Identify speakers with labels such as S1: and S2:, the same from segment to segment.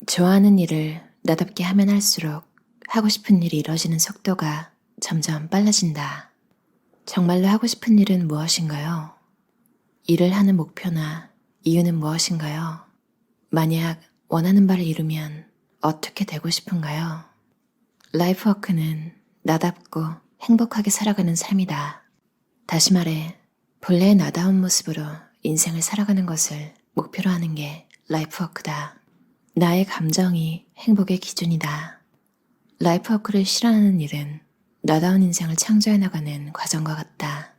S1: 좋아하는 일을 나답게 하면 할수록 하고 싶은 일이 이뤄지는 속도가 점점 빨라진다. 정말로 하고 싶은 일은 무엇인가요? 일을 하는 목표나 이유는 무엇인가요? 만약 원하는 바를 이루면 어떻게 되고 싶은가요? 라이프워크는 나답고 행복하게 살아가는 삶이다. 다시 말해, 본래의 나다운 모습으로 인생을 살아가는 것을 목표로 하는 게 라이프워크다. 나의 감정이 행복의 기준이다. 라이프워크를 실현하는 일은 나다운 인생을 창조해 나가는 과정과 같다.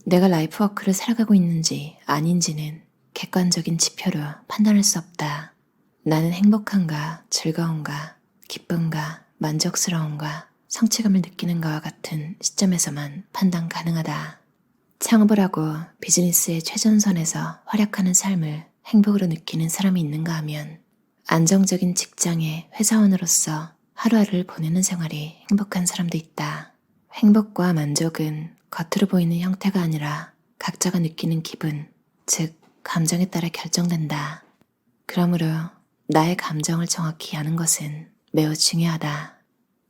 S1: 내가 라이프워크를 살아가고 있는지 아닌지는 객관적인 지표로 판단할 수 없다. 나는 행복한가, 즐거운가, 기쁨가, 만족스러운가, 성취감을 느끼는가와 같은 시점에서만 판단 가능하다. 창업을 하고 비즈니스의 최전선에서 활약하는 삶을 행복으로 느끼는 사람이 있는가 하면 안정적인 직장의 회사원으로서 하루하루를 보내는 생활이 행복한 사람도 있다. 행복과 만족은 겉으로 보이는 형태가 아니라 각자가 느끼는 기분, 즉 감정에 따라 결정된다. 그러므로 나의 감정을 정확히 아는 것은 매우 중요하다.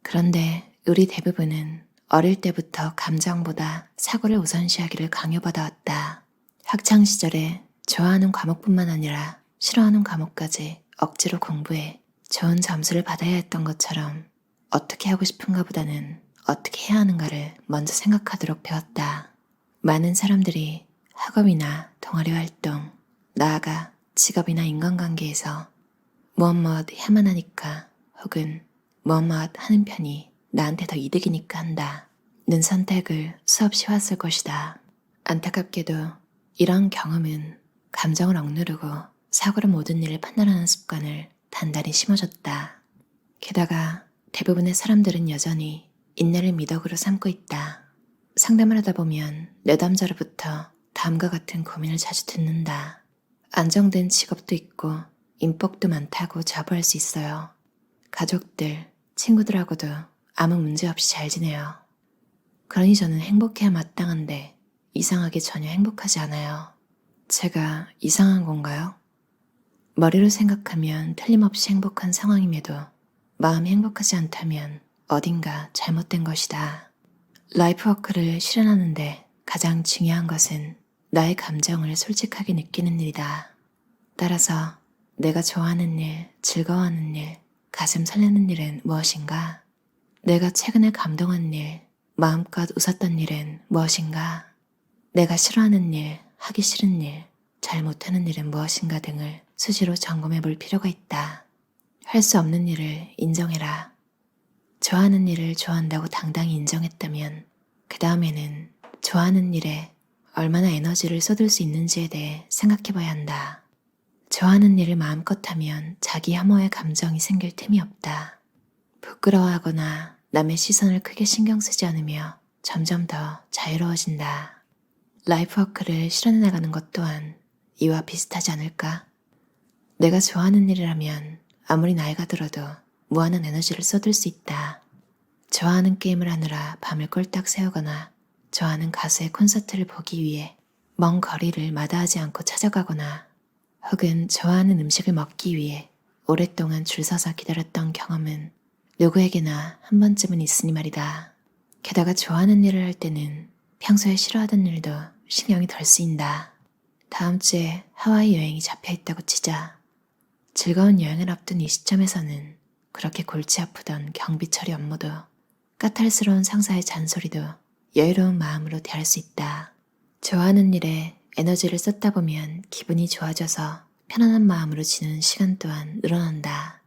S1: 그런데 우리 대부분은 어릴 때부터 감정보다 사고를 우선시하기를 강요받아왔다. 학창시절에 좋아하는 과목뿐만 아니라 싫어하는 과목까지 억지로 공부해 좋은 점수를 받아야 했던 것처럼 어떻게 하고 싶은가 보다는 어떻게 해야 하는가를 먼저 생각하도록 배웠다. 많은 사람들이 학업이나 동아리 활동, 나아가 직업이나 인간관계에서 무엇 해야만 하니까 혹은 무엇 하는 편이 나한테 더 이득이니까 한다 는 선택을 수없이 해왔을 것이다. 안타깝게도 이런 경험은 감정을 억누르고 사고로 모든 일을 판단하는 습관을 단단히 심어줬다. 게다가 대부분의 사람들은 여전히 인내를 미덕으로 삼고 있다. 상담을 하다 보면 내담자로부터 다음과 같은 고민을 자주 듣는다. 안정된 직업도 있고 인복도 많다고 자부할 수 있어요. 가족들, 친구들하고도 아무 문제 없이 잘 지내요. 그러니 저는 행복해야 마땅한데 이상하게 전혀 행복하지 않아요. 제가 이상한 건가요? 머리로 생각하면 틀림없이 행복한 상황임에도 마음이 행복하지 않다면 어딘가 잘못된 것이다. 라이프워크를 실현하는데 가장 중요한 것은 나의 감정을 솔직하게 느끼는 일이다. 따라서 내가 좋아하는 일, 즐거워하는 일, 가슴 설레는 일은 무엇인가? 내가 최근에 감동한 일, 마음껏 웃었던 일은 무엇인가? 내가 싫어하는 일, 하기 싫은 일, 잘 못하는 일은 무엇인가 등을 수시로 점검해 볼 필요가 있다. 할 수 없는 일을 인정해라. 좋아하는 일을 좋아한다고 당당히 인정했다면 그 다음에는 좋아하는 일에 얼마나 에너지를 쏟을 수 있는지에 대해 생각해 봐야 한다. 좋아하는 일을 마음껏 하면 자기 혐오의 감정이 생길 틈이 없다. 부끄러워하거나 남의 시선을 크게 신경 쓰지 않으며 점점 더 자유로워진다. 라이프워크를 실현해 나가는 것 또한 이와 비슷하지 않을까? 내가 좋아하는 일이라면 아무리 나이가 들어도 무한한 에너지를 쏟을 수 있다. 좋아하는 게임을 하느라 밤을 꼴딱 새우거나 좋아하는 가수의 콘서트를 보기 위해 먼 거리를 마다하지 않고 찾아가거나 혹은 좋아하는 음식을 먹기 위해 오랫동안 줄 서서 기다렸던 경험은 누구에게나 한 번쯤은 있으니 말이다. 게다가 좋아하는 일을 할 때는 평소에 싫어하던 일도 신경이 덜 쓰인다. 다음 주에 하와이 여행이 잡혀있다고 치자. 즐거운 여행을 앞둔 이 시점에서는 그렇게 골치 아프던 경비 처리 업무도 까탈스러운 상사의 잔소리도 여유로운 마음으로 대할 수 있다. 좋아하는 일에 에너지를 쏟다 보면 기분이 좋아져서 편안한 마음으로 지내는 시간 또한 늘어난다.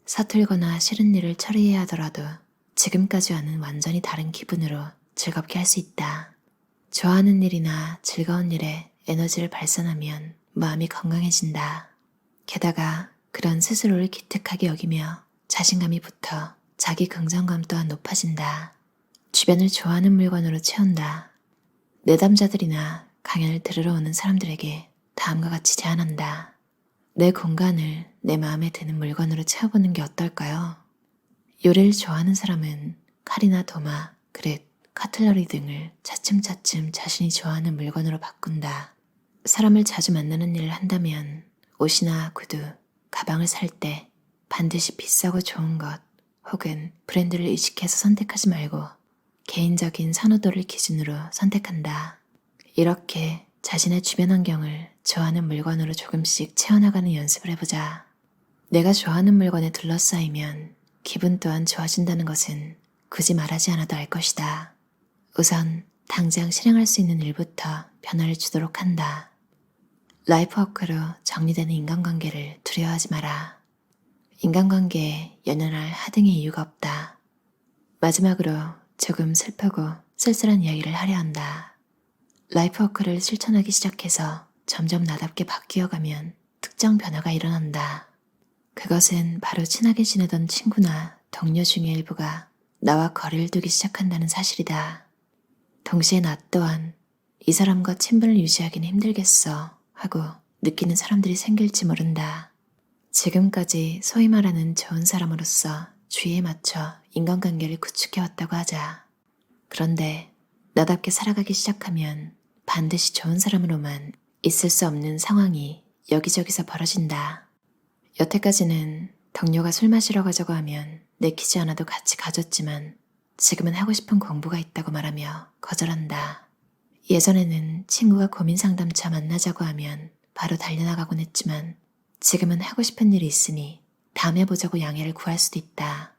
S1: 서툴거나 싫은 일을 처리해야 하더라도 지금까지와는 완전히 다른 기분으로 즐겁게 할 수 있다. 좋아하는 일이나 즐거운 일에 에너지를 발산하면 마음이 건강해진다. 게다가 그런 스스로를 기특하게 여기며 자신감이 붙어 자기 긍정감 또한 높아진다. 주변을 좋아하는 물건으로 채운다. 내담자들이나 강연을 들으러 오는 사람들에게 다음과 같이 제안한다. 내 공간을 내 마음에 드는 물건으로 채워보는 게 어떨까요? 요리를 좋아하는 사람은 칼이나 도마, 그릇, 카틀러리 등을 차츰차츰 자신이 좋아하는 물건으로 바꾼다. 사람을 자주 만나는 일을 한다면 옷이나 구두, 가방을 살 때 반드시 비싸고 좋은 것 혹은 브랜드를 의식해서 선택하지 말고 개인적인 선호도를 기준으로 선택한다. 이렇게 자신의 주변 환경을 좋아하는 물건으로 조금씩 채워나가는 연습을 해보자. 내가 좋아하는 물건에 둘러싸이면 기분 또한 좋아진다는 것은 굳이 말하지 않아도 알 것이다. 우선 당장 실행할 수 있는 일부터 변화를 주도록 한다. 라이프워크로 정리되는 인간관계를 두려워하지 마라. 인간관계에 연연할 하등의 이유가 없다. 마지막으로 조금 슬프고 쓸쓸한 이야기를 하려 한다. 라이프워크를 실천하기 시작해서 점점 나답게 바뀌어가면 특정 변화가 일어난다. 그것은 바로 친하게 지내던 친구나 동료 중의 일부가 나와 거리를 두기 시작한다는 사실이다. 동시에 나 또한 이 사람과 친분을 유지하기는 힘들겠어 하고 느끼는 사람들이 생길지 모른다. 지금까지 소위 말하는 좋은 사람으로서 주의에 맞춰 인간관계를 구축해왔다고 하자. 그런데 나답게 살아가기 시작하면 반드시 좋은 사람으로만 있을 수 없는 상황이 여기저기서 벌어진다. 여태까지는 동료가 술 마시러 가자고 하면 내키지 않아도 같이 가졌지만 지금은 하고 싶은 공부가 있다고 말하며 거절한다. 예전에는 친구가 고민 상담차 만나자고 하면 바로 달려나가곤 했지만 지금은 하고 싶은 일이 있으니 다음에 보자고 양해를 구할 수도 있다.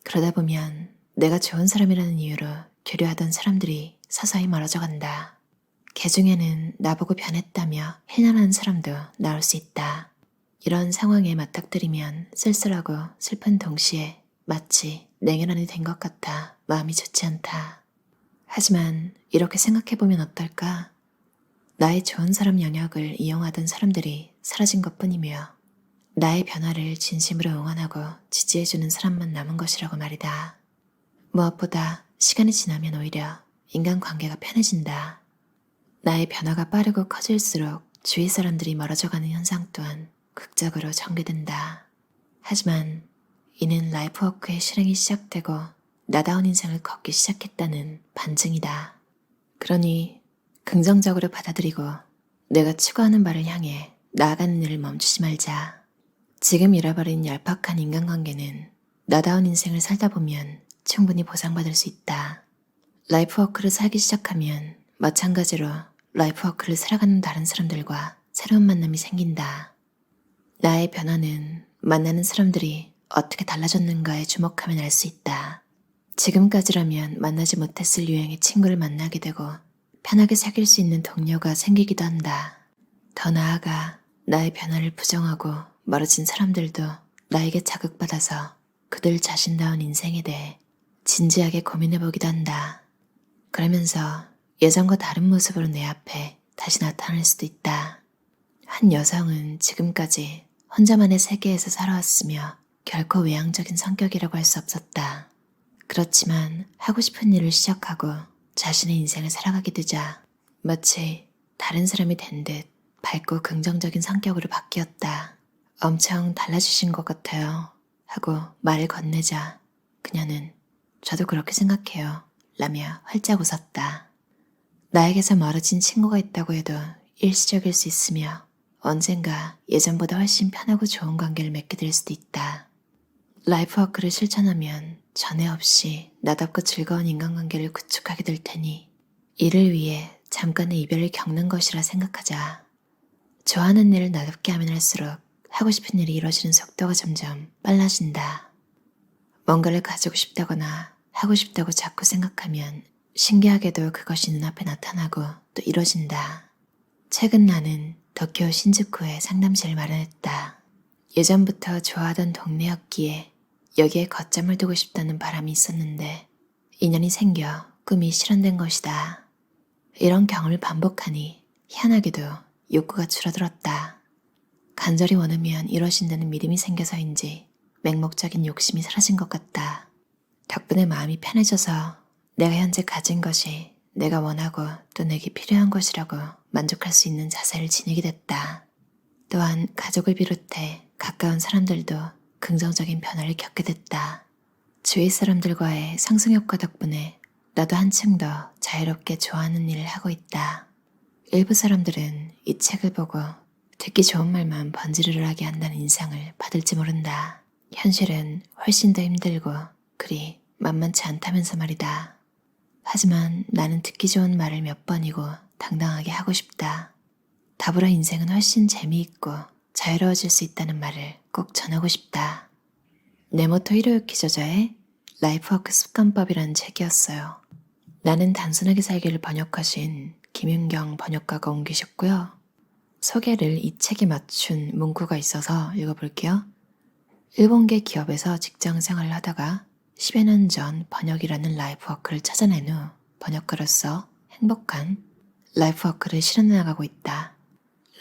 S1: 그러다 보면 내가 좋은 사람이라는 이유로 교류하던 사람들이 서서히 멀어져 간다. 개 중에는 나보고 변했다며 해난하는 사람도 나올 수 있다. 이런 상황에 맞닥뜨리면 쓸쓸하고 슬픈 동시에 마치 냉혈한이 된 것 같아 마음이 좋지 않다. 하지만 이렇게 생각해보면 어떨까? 나의 좋은 사람 영역을 이용하던 사람들이 사라진 것뿐이며 나의 변화를 진심으로 응원하고 지지해주는 사람만 남은 것이라고 말이다. 무엇보다 시간이 지나면 오히려 인간관계가 편해진다. 나의 변화가 빠르고 커질수록 주위 사람들이 멀어져가는 현상 또한 극적으로 전개된다. 하지만 이는 라이프워크의 실행이 시작되고 나다운 인생을 걷기 시작했다는 반증이다. 그러니 긍정적으로 받아들이고 내가 추구하는 바를 향해 나아가는 일을 멈추지 말자. 지금 잃어버린 얄팍한 인간관계는 나다운 인생을 살다 보면 충분히 보상받을 수 있다. 라이프워크를 살기 시작하면 마찬가지로 라이프워크를 살아가는 다른 사람들과 새로운 만남이 생긴다. 나의 변화는 만나는 사람들이 어떻게 달라졌는가에 주목하면 알 수 있다. 지금까지라면 만나지 못했을 유형의 친구를 만나게 되고 편하게 사귈 수 있는 동료가 생기기도 한다. 더 나아가 나의 변화를 부정하고 멀어진 사람들도 나에게 자극받아서 그들 자신다운 인생에 대해 진지하게 고민해보기도 한다. 그러면서 예전과 다른 모습으로 내 앞에 다시 나타날 수도 있다. 한 여성은 지금까지 혼자만의 세계에서 살아왔으며 결코 외향적인 성격이라고 할 수 없었다. 그렇지만 하고 싶은 일을 시작하고 자신의 인생을 살아가게 되자 마치 다른 사람이 된 듯 밝고 긍정적인 성격으로 바뀌었다. 엄청 달라지신 것 같아요 하고 말을 건네자 그녀는 저도 그렇게 생각해요 라며 활짝 웃었다. 나에게서 멀어진 친구가 있다고 해도 일시적일 수 있으며 언젠가 예전보다 훨씬 편하고 좋은 관계를 맺게 될 수도 있다. 라이프워크를 실천하면 전에 없이 나답고 즐거운 인간관계를 구축하게 될 테니 이를 위해 잠깐의 이별을 겪는 것이라 생각하자. 좋아하는 일을 나답게 하면 할수록 하고 싶은 일이 이루어지는 속도가 점점 빨라진다. 뭔가를 가지고 싶다거나 하고 싶다고 자꾸 생각하면 신기하게도 그것이 눈앞에 나타나고 또 이루어진다. 최근 나는 도쿄 신주쿠에 상담실을 마련했다. 예전부터 좋아하던 동네였기에 여기에 거점을 두고 싶다는 바람이 있었는데 인연이 생겨 꿈이 실현된 것이다. 이런 경험을 반복하니 희한하게도 욕구가 줄어들었다. 간절히 원하면 이루어진다는 믿음이 생겨서인지 맹목적인 욕심이 사라진 것 같다. 덕분에 마음이 편해져서 내가 현재 가진 것이 내가 원하고 또 내게 필요한 것이라고 만족할 수 있는 자세를 지니게 됐다. 또한 가족을 비롯해 가까운 사람들도 긍정적인 변화를 겪게 됐다. 주위 사람들과의 상승효과 덕분에 나도 한층 더 자유롭게 좋아하는 일을 하고 있다. 일부 사람들은 이 책을 보고 듣기 좋은 말만 번지르르 하게 한다는 인상을 받을지 모른다. 현실은 훨씬 더 힘들고 그리 만만치 않다면서 말이다. 하지만 나는 듣기 좋은 말을 몇 번이고 당당하게 하고 싶다. 더불어 인생은 훨씬 재미있고 자유로워질 수 있다는 말을 꼭 전하고 싶다. 네모토 히로유키 저자의 라이프워크 습관법이라는 책이었어요. 나는 단순하게 살기를 번역하신 김윤경 번역가가 옮기셨고요. 소개를 이 책에 맞춘 문구가 있어서 읽어볼게요. 일본계 기업에서 직장 생활을 하다가 10여 년 전 번역이라는 라이프워크를 찾아낸 후 번역가로서 행복한 라이프워크를 실현해 나가고 있다.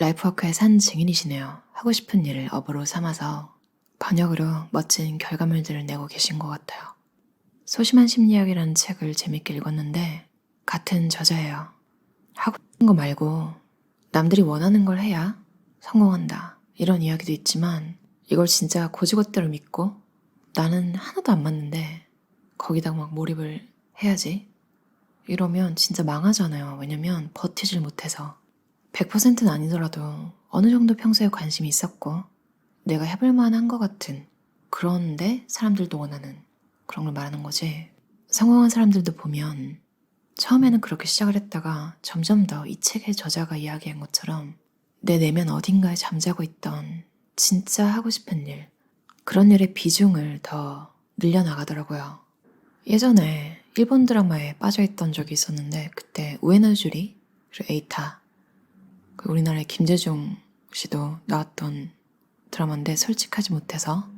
S1: 라이프워크의 산 증인이시네요. 하고 싶은 일을 업으로 삼아서 번역으로 멋진 결과물들을 내고 계신 것 같아요. 소심한 심리학이라는 책을 재밌게 읽었는데 같은 저자예요. 하고 싶은 거 말고 남들이 원하는 걸 해야 성공한다. 이런 이야기도 있지만 이걸 진짜 고지것대로 믿고 나는 하나도 안 맞는데 거기다가 막 몰입을 해야지. 이러면 진짜 망하잖아요. 왜냐면 버티질 못해서. 100%는 아니더라도 어느 정도 평소에 관심이 있었고 내가 해볼 만한 것 같은 그런데 사람들도 원하는 그런 걸 말하는 거지. 성공한 사람들도 보면 처음에는 그렇게 시작을 했다가 점점 더 이 책의 저자가 이야기한 것처럼 내 내면 어딘가에 잠자고 있던 진짜 하고 싶은 일, 그런 일의 비중을 더 늘려나가더라고요. 예전에 일본 드라마에 빠져있던 적이 있었는데 그때 우에노주리 그리고 에이타, 우리나라의 김재중 씨도 나왔던 드라마인데 솔직하지 못해서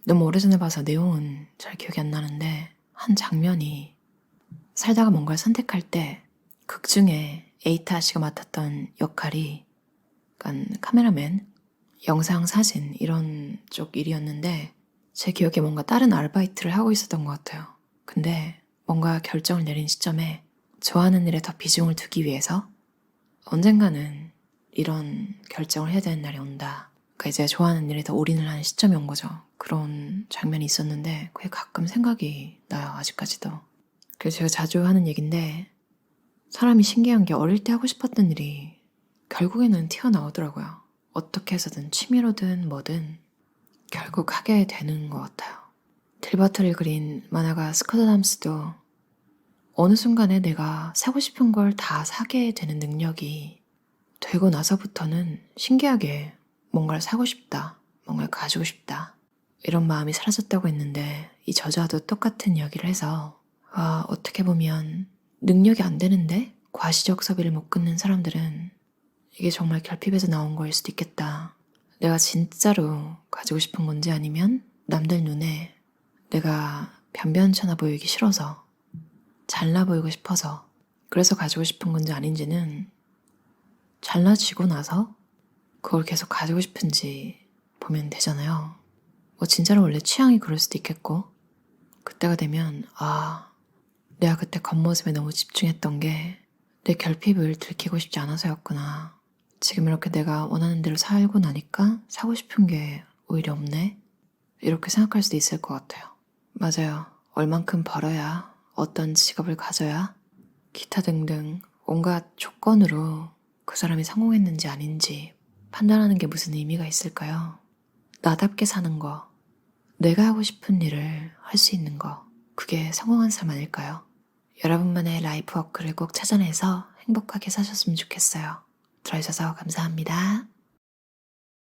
S1: 너무 오래전에 봐서 내용은 잘 기억이 안 나는데 한 장면이 살다가 뭔가를 선택할 때 극 중에 에이타 씨가 맡았던 역할이 약간 카메라맨, 영상, 사진 이런 쪽 일이었는데 제 기억에 뭔가 다른 아르바이트를 하고 있었던 것 같아요. 근데 뭔가 결정을 내린 시점에 좋아하는 일에 더 비중을 두기 위해서 언젠가는 이런 결정을 해야 되는 날이 온다. 그러니까 이제 좋아하는 일에 더 올인을 하는 시점이 온 거죠. 그런 장면이 있었는데 그게 가끔 생각이 나요. 아직까지도. 그래서 제가 자주 하는 얘기인데 사람이 신기한 게 어릴 때 하고 싶었던 일이 결국에는 튀어나오더라고요. 어떻게 해서든 취미로든 뭐든 결국 하게 되는 것 같아요. 딜버트를 그린 만화가 스컷 애덤스도 어느 순간에 내가 사고 싶은 걸 다 사게 되는 능력이 되고 나서부터는 신기하게 뭔가를 사고 싶다, 뭔가를 가지고 싶다 이런 마음이 사라졌다고 했는데 이 저자도 똑같은 이야기를 해서 어떻게 보면 능력이 안 되는데 과시적 소비를 못 끊는 사람들은 이게 정말 결핍에서 나온 거일 수도 있겠다. 내가 진짜로 가지고 싶은 건지 아니면 남들 눈에 내가 변변찮아 보이기 싫어서 잘나 보이고 싶어서 그래서 가지고 싶은 건지 아닌지는 잘나지고 나서 그걸 계속 가지고 싶은지 보면 되잖아요. 뭐 진짜로 원래 취향이 그럴 수도 있겠고 그때가 되면 내가 그때 겉모습에 너무 집중했던 게 내 결핍을 들키고 싶지 않아서였구나. 지금 이렇게 내가 원하는 대로 살고 나니까 사고 싶은 게 오히려 없네. 이렇게 생각할 수도 있을 것 같아요. 맞아요. 얼만큼 벌어야, 어떤 직업을 가져야, 기타 등등 온갖 조건으로 그 사람이 성공했는지 아닌지 판단하는 게 무슨 의미가 있을까요? 나답게 사는 거, 내가 하고 싶은 일을 할 수 있는 거, 그게 성공한 삶 아닐까요? 여러분만의 라이프 워크를 꼭 찾아내서 행복하게 사셨으면 좋겠어요. 들어주셔서 감사합니다.